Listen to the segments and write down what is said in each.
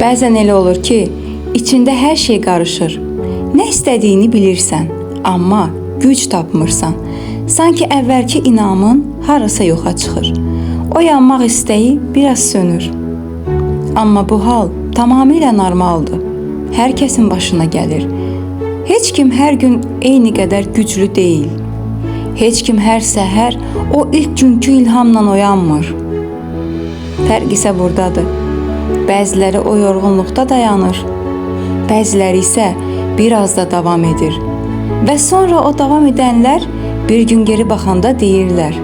Bəzən elə olur ki, içində hər şey qarışır. Nə istədiyini bilirsən, amma güc tapmırsan. Sanki əvvəlki inamın harasa yoxa çıxır. Oyanmaq istəyi biraz sönür. Amma bu hal tamamilə normaldır. Hər kəsin başına gəlir. Heç kim hər gün eyni qədər güclü deyil. Heç kim hər səhər o ilk günkü ilhamla oyanmır. Fərq isə buradadır. Bəziləri o yorğunluqda dayanır. Bəziləri isə biraz da davam edir. Və sonra o davam edənlər bir gün geri baxanda deyirlər: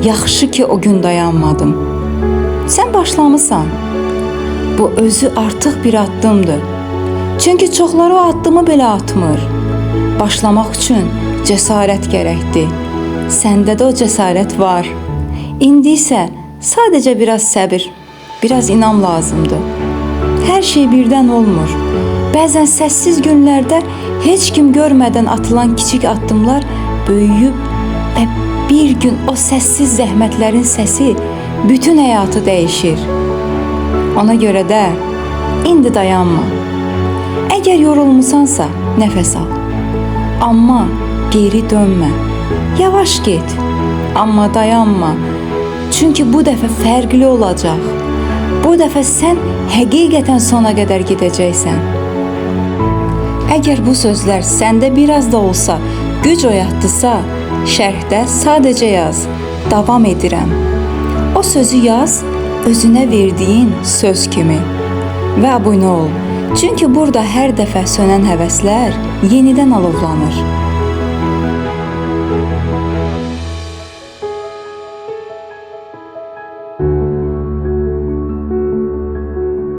yaxşı ki o gün dayanmadım. Sən başlamısan. Bu özü artıq bir addımdır. Çünki çoxları o addımı belə atmır. Başlamaq üçün cəsarət gərəkdir. Səndə də o cəsarət var. İndi isə sadəcə biraz səbir, biraz inam lazımdır. Hər şey birdən olmur. Bəzən səssiz günlərdə heç kim görmədən atılan kiçik addımlar böyüyüb və bir gün o səssiz zəhmətlərin səsi bütün həyatı dəyişir. Ona görə də indi dayanma. Əgər yorulmusansa nəfəs al. Amma geri dönmə. Yavaş get. Amma dayanma. Çünki bu dəfə fərqli olacaq. Bu dəfə sən həqiqətən sona qədər gedəcəksən. Əgər bu sözlər səndə biraz da olsa güc oyatdısa, şərhdə sadəcə yaz: davam edirəm. O sözü yaz özünə verdiyin söz kimi və abunə ol. Çünki burada hər dəfə sönən həvəslər yenidən alovlanır.